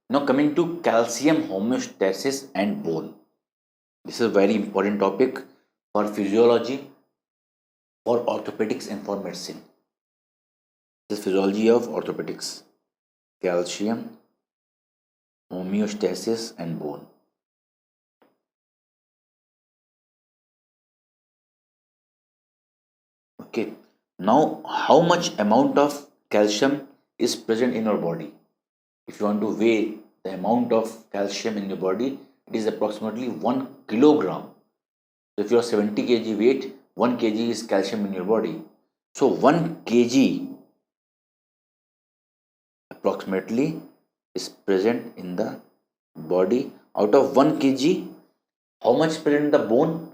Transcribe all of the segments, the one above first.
Now coming to calcium homeostasis and bone. This is a very important topic for physiology, for orthopedics and for medicine. This is physiology of orthopedics. Calcium, homeostasis and bone. Okay. Now how much amount of calcium is present in our body? If you want to weigh the amount of calcium in your body, it is approximately 1 kilogram. So if you are 70 kg weight, 1 kg is calcium in your body. So 1 kg approximately is present in the body. Out of 1 kg, how much present in the bone?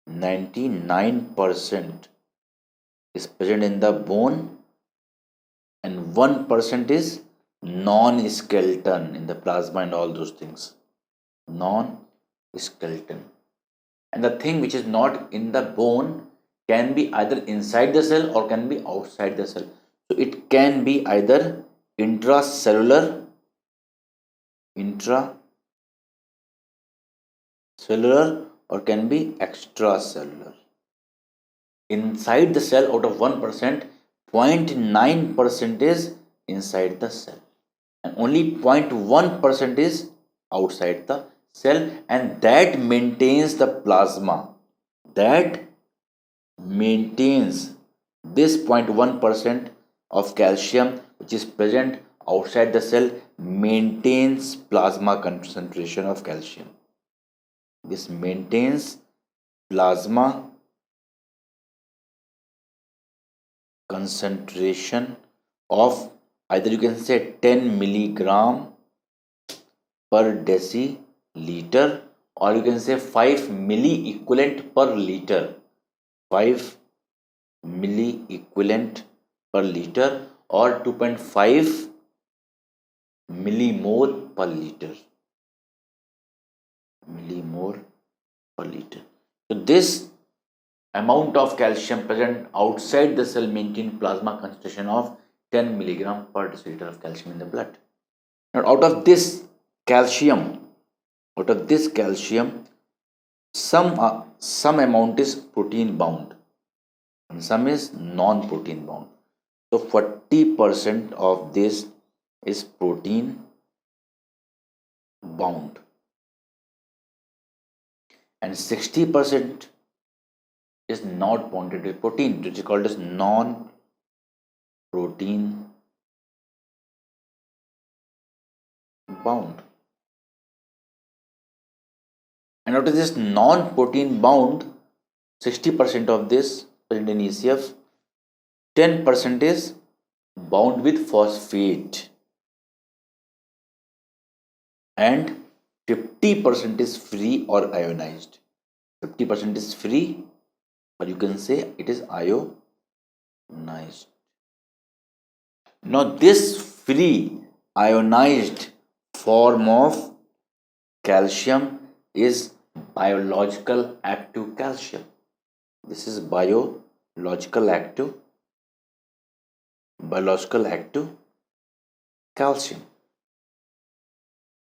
99% is present in the bone, and 1% is non-skeleton in the plasma and all those things. Non-skeleton. And the thing which is not in the bone can be either inside the cell or can be outside the cell. So it can be either intracellular or can be extracellular. Inside the cell, out of 1%, 0.9% is inside the cell, and only 0.1% is outside the cell, and that maintains the plasma. That maintains this 0.1% of calcium which is present outside the cell, maintains plasma concentration of calcium. This maintains plasma concentration of, either you can say 10 milligram per deciliter, or you can say 5 milli equivalent per liter. 5 milli equivalent per liter or 2.5 millimole per liter. Millimole per liter. So this amount of calcium present outside the cell maintain plasma concentration of 10 milligram per deciliter of calcium in the blood. Now out of this calcium, some amount is protein bound and some is non-protein bound. So 40% of this is protein bound and 60% is not bonded with protein, which is called as non-protein bound. And out of this non-protein bound, 60% of this present in ECF, 10% is bound with phosphate, and 50% is free or ionized. 50% is free, or you can say it is ionized. Now this free ionized form of calcium is biological active calcium. This is biological active calcium,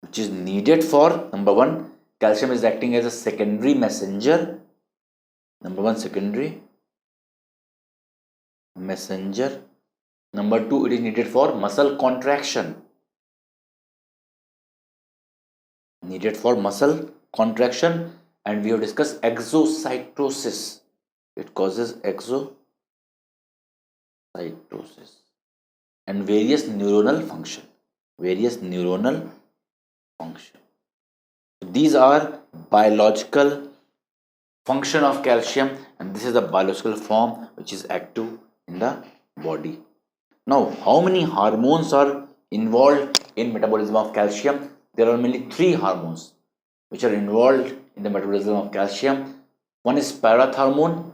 which is needed for, number one, calcium is acting as a secondary messenger. Number one, secondary messenger. Number two, it is needed for muscle contraction. Needed for muscle contraction, and we have discussed exocytosis. It causes exocytosis and various neuronal function. These are biological function of calcium, and this is the biological form which is active in the body. Now, how many hormones are involved in metabolism of calcium? There are mainly 3 hormones which are involved in the metabolism of calcium. One is parathormone,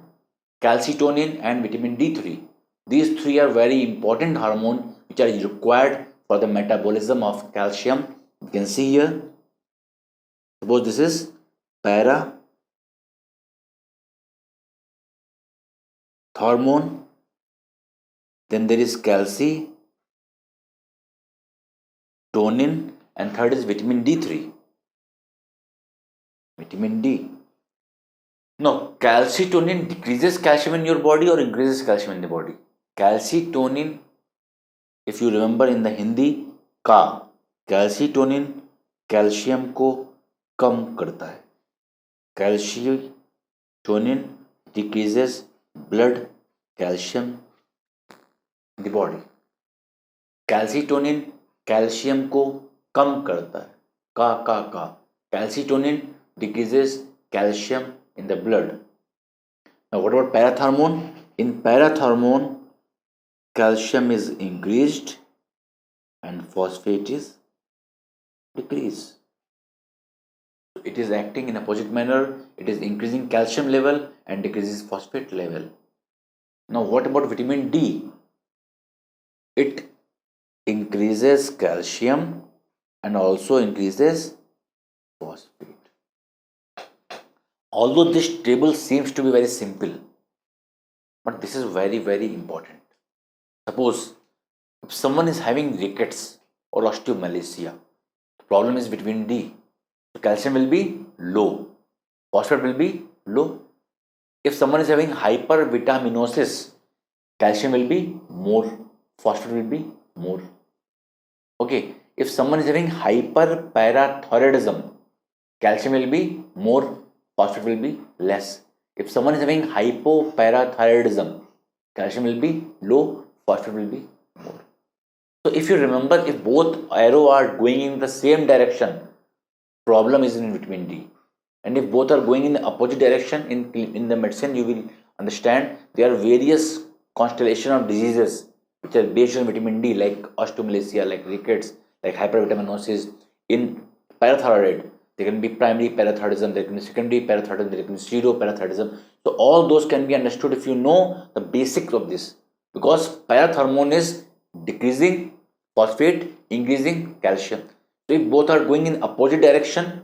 calcitonin, and vitamin D3. These 3 are very important hormones which are required for the metabolism of calcium. You can see here, suppose this is parathormone, then there is calcitonin, calcitonin, and third is vitamin D3. Vitamin D. Now, calcitonin decreases calcium in your body or increases calcium in the body? Calcitonin, if you remember in the Hindi, का calcitonin calcium को कम करता है. Calcitonin decreases blood calcium in the body. Calcitonin calcium को कम करता है. का calcitonin decreases calcium in the blood. Now what about parathormone? In parathormone, calcium is increased and phosphate is decreased. It is acting in opposite manner. It is increasing calcium level and decreases phosphate level. Now what about vitamin D? It increases calcium and also increases phosphate. Although this table seems to be very simple, but this is very, very important. Suppose if someone is having rickets or osteomalacia, the problem is vitamin D. So calcium will be low, phosphate will be low. If someone is having hypervitaminosis, calcium will be more, phosphate will be more. Okay, if someone is having hyperparathyroidism, calcium will be more, phosphate will be less. If someone is having hypoparathyroidism, calcium will be low, phosphate will be more. So if you remember, if both arrow are going in the same direction, problem is in vitamin D. And if both are going in the opposite direction, in the medicine you will understand there are various constellation of diseases which are based on vitamin D, like osteomalacia, like rickets, like hypervitaminosis. In parathyroid, there can be primary parathyroidism, there can be secondary parathyroidism, there can be pseudoparathyroidism. So all those can be understood if you know the basics of this, because parathormone is decreasing phosphate, increasing calcium. So if both are going in opposite direction,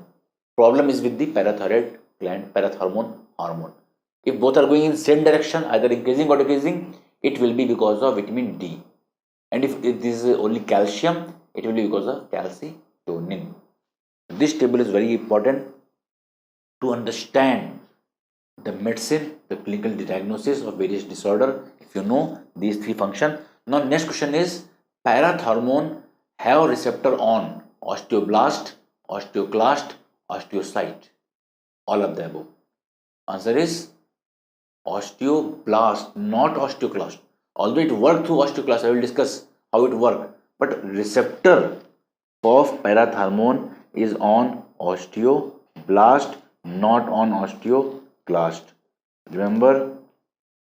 problem is with the parathyroid gland, parathormone hormone. If both are going in same direction, either increasing or decreasing, it will be because of vitamin D. And if this is only calcium, it will be because of calcitonin. This table is very important to understand the medicine, the clinical diagnosis of various disorder. If you know these three functions. Now next question is, parathormone have receptor on osteoblast, osteoclast, osteocyte, all of the above. Answer is osteoblast, not osteoclast. Although it works through osteoclast, I will discuss how it works. But receptor of parathormone is on osteoblast, not on osteoclast. Remember,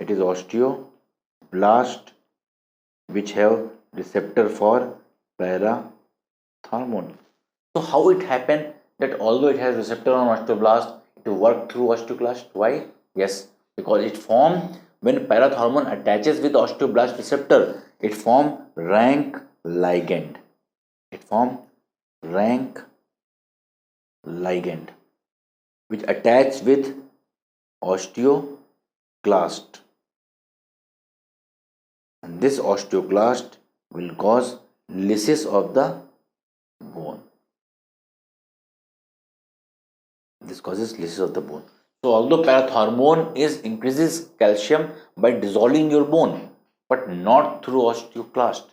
it is osteoblast which have receptor for parathormone. So how it happened that although it has receptor on osteoblast, it work through osteoclast? Why? Yes, because it form, when parathormone attaches with osteoblast receptor, it form rank ligand. It form rank ligand which attach with osteoclast, and this osteoclast will cause lysis of the bone. This causes lysis of the bone. So although parathormone increases calcium by dissolving your bone, but not through osteoclast.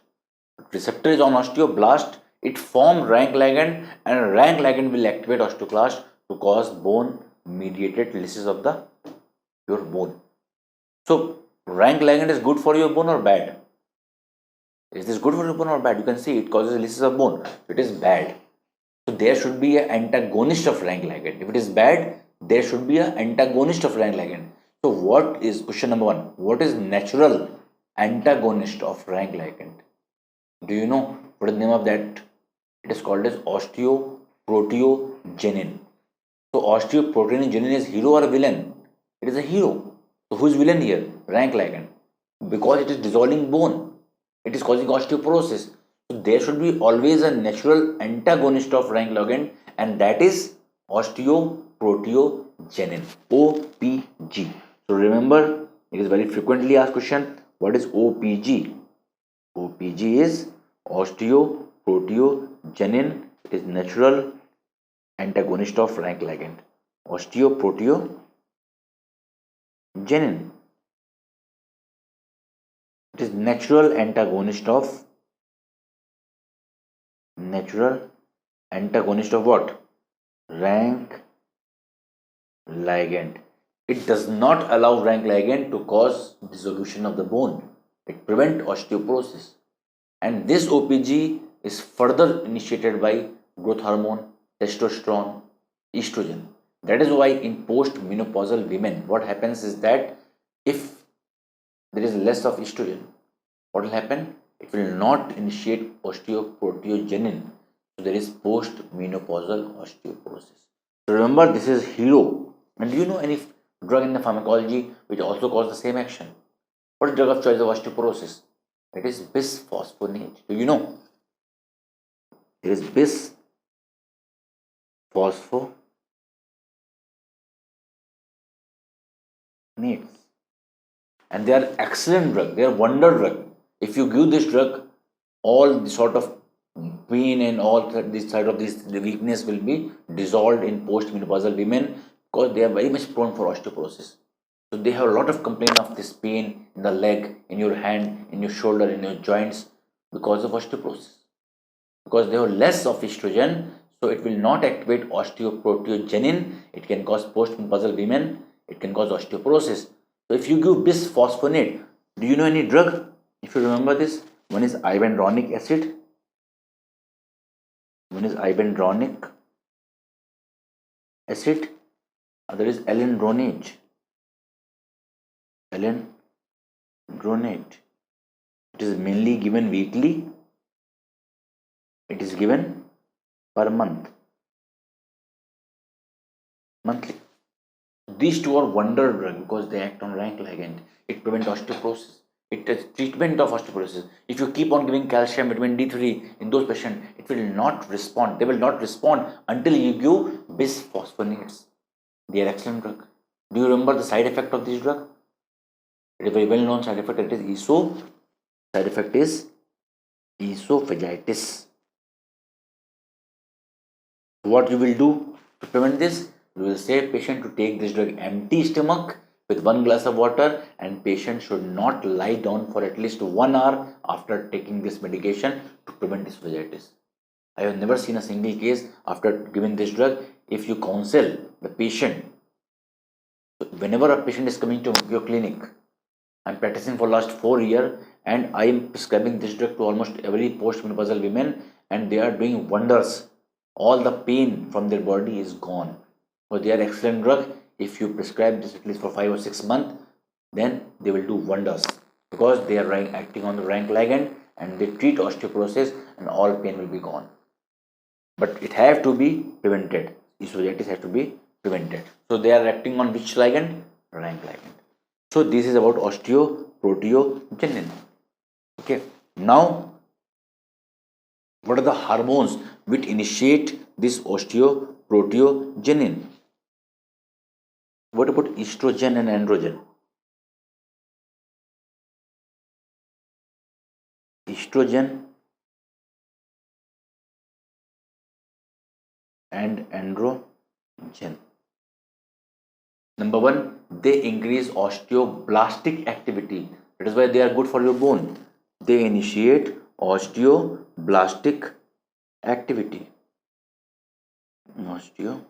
Receptor is on osteoblast, it forms rank ligand, and rank ligand will activate osteoclast to cause bone mediated lysis of your bone. So rank ligand is good for your bone or bad? Is this good for your bone or bad? You can see it causes lysis of bone. It is bad. So there should be an antagonist of rank ligand. If it is bad, there should be an antagonist of rank ligand. So what is, question number 1, what is natural antagonist of rank ligand? Do you know what is the name of that? It is called as osteoproteogenin. So osteoproteogenin is hero or villain? It is a hero. So who is villain here? Rank ligand. Because it is dissolving bone, it is causing osteoporosis. So there should be always a natural antagonist of rank ligand, and that is osteoproteogenin, OPG. So remember, it is very frequently asked question. What is OPG? OPG is osteoproteogenin. Osteoproteogenin is natural antagonist of rank ligand. Osteoproteogenin, it is natural antagonist of what? Rank ligand. It does not allow rank ligand to cause dissolution of the bone. It prevents osteoporosis. And this OPG is further initiated by growth hormone, testosterone, estrogen. That is why in post-menopausal women, what happens is that if there is less of estrogen, what will happen? It will not initiate osteoproteogenin. So there is post-menopausal osteoporosis. So remember, this is hero. And do you know any drug in the pharmacology which also causes the same action? What is drug of choice of osteoporosis? It is bisphosphonate. Do you know? There is bisphosphonate. And they are excellent drug. They are wonder drug. If you give this drug, all the sort of pain and all this side of this the weakness will be dissolved in postmenopausal women because they are very much prone for osteoporosis. So they have a lot of complaint of this pain in the leg, in your hand, in your shoulder, in your joints because of osteoporosis. Because they have less of estrogen, so it will not activate osteoproteogenin. It can cause postmenopausal women. It can cause osteoporosis. So if you give bisphosphonate, do you know any drug? If you remember this, one is ibandronic acid. One is ibandronic acid. Other is alendronate. Alendronate. It is mainly given weekly. It is given per month. Monthly. These two are wonder drugs because they act on rank ligand. It prevents osteoporosis. It is treatment of osteoporosis. If you keep on giving calcium, vitamin D3 in those patients, it will not respond. They will not respond until you give bisphosphonates. They are excellent drug. Do you remember the side effect of this drug? It is a very well known side effect. It is side effect is esophagitis. What you will do to prevent this? You will say patient to take this drug empty stomach with 1 glass of water, and patient should not lie down for at least 1 hour after taking this medication to prevent esophagitis. I have never seen a single case after giving this drug. If you counsel the patient, whenever a patient is coming to your clinic, I am practicing for last 4 years and I am prescribing this drug to almost every postmenopausal women, and they are doing wonders. All the pain from their body is gone. So they are excellent drug. If you prescribe this at least for 5 or 6 months, then they will do wonders because they are acting on the rank ligand and they treat osteoporosis and all pain will be gone. But it have to be prevented. Esophagitis has to be prevented. So they are acting on which ligand? Rank ligand. So this is about osteoproteogenin. Okay. Now, what are the hormones which initiate this osteoproteogenin? What about estrogen and androgen? Estrogen and androgen. Number one, they increase osteoblastic activity. That is why they are good for your bone. They initiate osteoblastic activity. Osteoblastic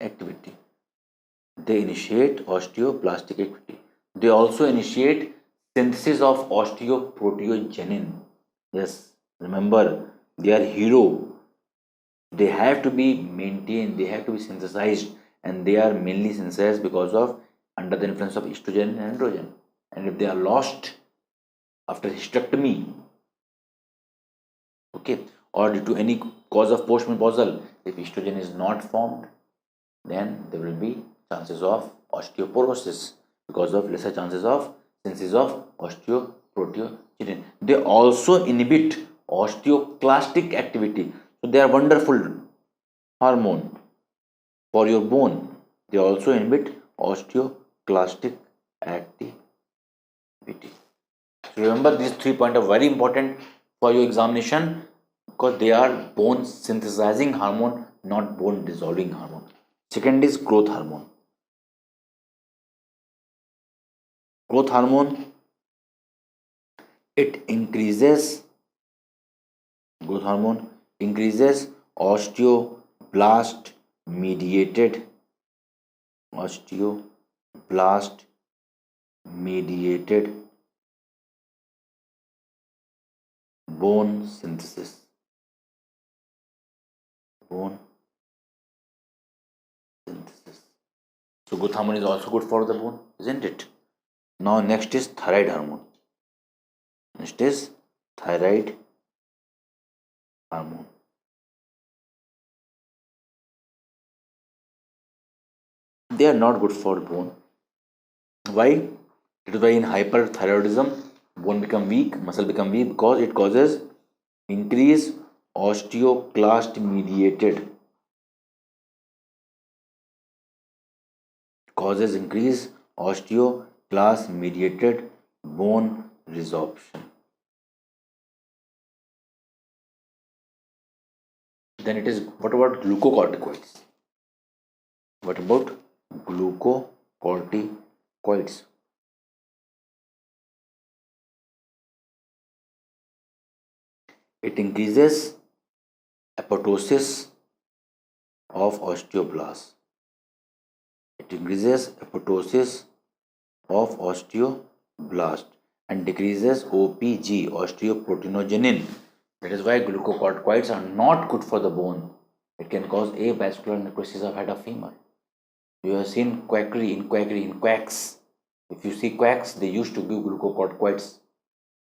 activity. They initiate osteoblastic activity. They also initiate synthesis of osteoproteogenin. Yes, remember, they are hero. They have to be maintained, they have to be synthesized, and they are mainly synthesized because of under the influence of estrogen and androgen. And if they are lost after hysterectomy, okay, or due to any cause of postmenopausal, if estrogen is not formed, then there will be chances of osteoporosis because of lesser chances of synthesis of osteoproteogenin. They also inhibit osteoclastic activity. So they are wonderful hormone for your bone. They also inhibit osteoclastic activity. Bt. So remember these 3 points are very important for your examination because they are bone synthesizing hormone, not bone dissolving hormone. Second is growth hormone. Growth hormone, it increases, growth hormone increases osteoblast mediated osteoblast mediated bone synthesis. Bone synthesis. So growth hormone is also good for the bone, isn't it? Now next is thyroid hormone. Next is thyroid hormone. They are not good for bone. Why? It is why in hyperthyroidism, bone become weak, muscle become weak because it causes increase osteoclast mediated bone resorption. Then it is, what about glucocorticoids? What about glucocorticoids? It increases apoptosis of osteoblasts. It increases apoptosis of osteoblast and decreases OPG, osteoproteinogenin. That is why glucocorticoids are not good for the bone. It can cause avascular necrosis of head of femur. You have seen quackery in quacks. If you see quacks, they used to give glucocorticoids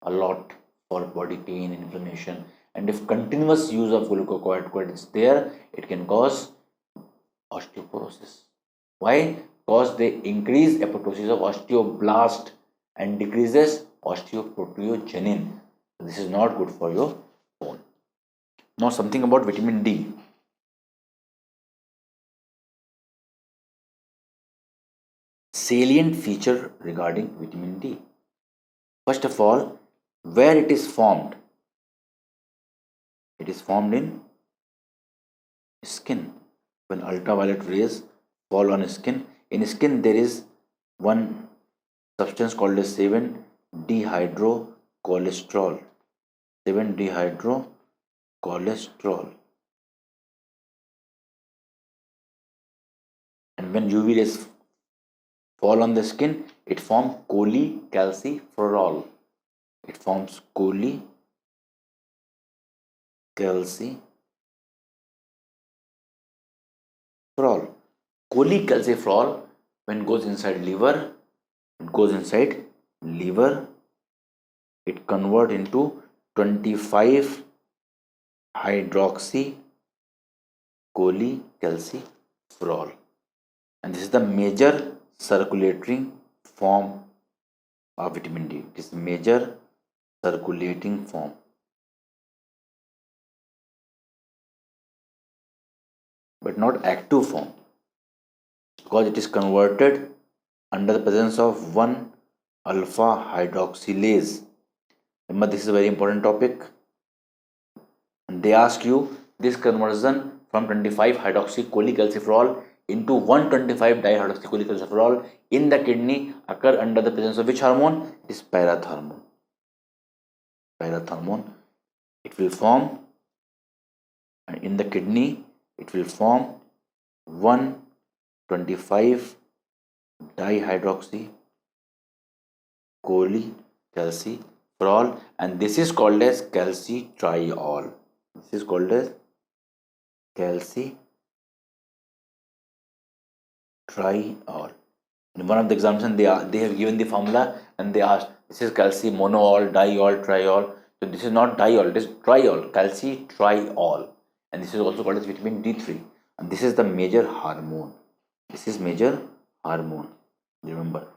a lot for body pain, inflammation, and if continuous use of glucocorticoids is there, it can cause osteoporosis. Why? Because they increase apoptosis of osteoblast and decreases osteoproteogenin. This is not good for your bone. Now something about vitamin D. Salient feature regarding vitamin D. First of all, where it is formed. It is formed in skin. When ultraviolet rays fall on skin, in skin there is one substance called as 7-dehydrocholesterol. 7-dehydrocholesterol. And when UV rays fall on the skin, it forms cholecalciferol. It forms cholecalciferol. Cholecalciferol, when goes inside liver, it convert into 25 hydroxy cholecalciferol, and this is the major circulating form of vitamin D. It is major circulating form. But not active form, because it is converted under the presence of 1-alpha hydroxylase. Remember, this is a very important topic. And they ask you this conversion from 25 hydroxy cholecalciferol into 125 dihydroxy cholecalciferol in the kidney occur under the presence of which hormone? It is parathormone. It will form, and in the kidney it will form 125 dihydroxy cholecalciferol, and this is called as calcitriol. This is called as calcitriol. In one of the examinations, they have given the formula and they asked, this is calcimonool, diol, triol. So this is not diol, it is triol, calcitriol, and this is also called as vitamin D3. And this is the major hormone. Remember,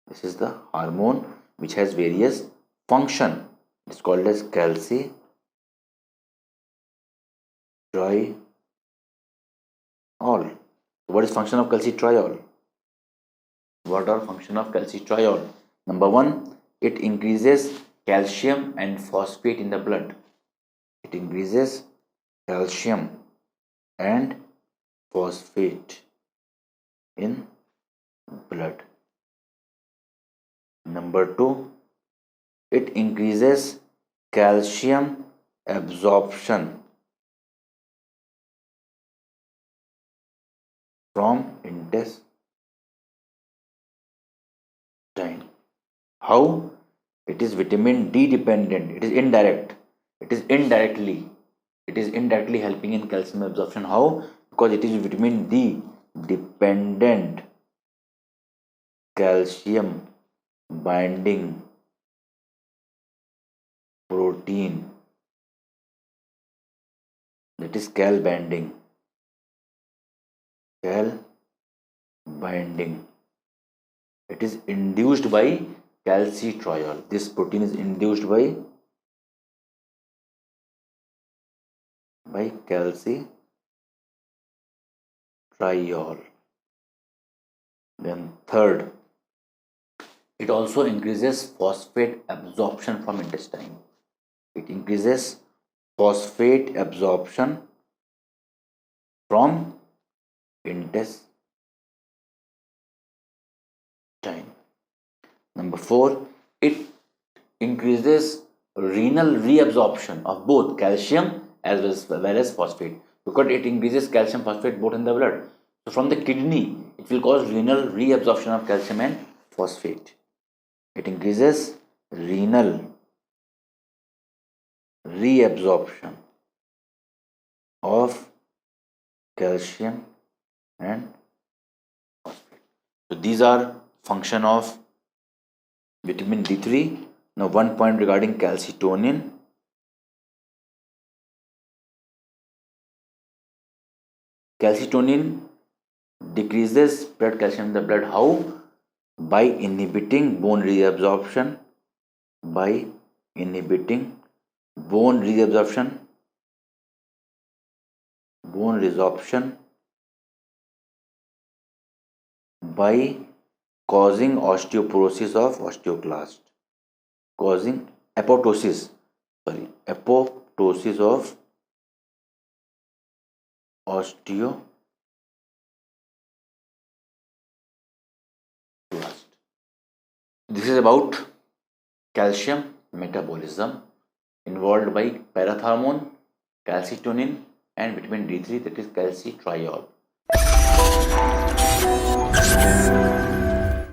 this is the hormone which has various function. It's called as calcitriol. What is function of calcitriol? What are function of calcitriol? Number one, it increases calcium and phosphate in the blood. It increases calcium and phosphate in blood. Number 2, it increases calcium absorption from intestine. How? It is vitamin D dependent. It is indirect. It is indirectly helping in calcium absorption. How? Because it is vitamin D dependent calcium binding protein, that is cal binding. It is induced by calcitriol. This protein is induced by calcitriol. Then third, it also increases phosphate absorption from intestine. It increases phosphate absorption from intestine. Number 4, it increases renal reabsorption of both calcium as well as phosphate, because it increases calcium phosphate both in the blood. So from the kidney, it will cause renal reabsorption of calcium and phosphate. It increases renal reabsorption of calcium and phosphate. So these are function of vitamin D3. Now one point regarding calcitonin. Calcitonin decreases blood calcium in the blood. How? By inhibiting bone reabsorption. By inhibiting bone resorption by causing osteoporosis of osteoclast, causing apoptosis of osteoclast. This is about calcium metabolism involved by parathormone, calcitonin and vitamin D3, that is calcitriol.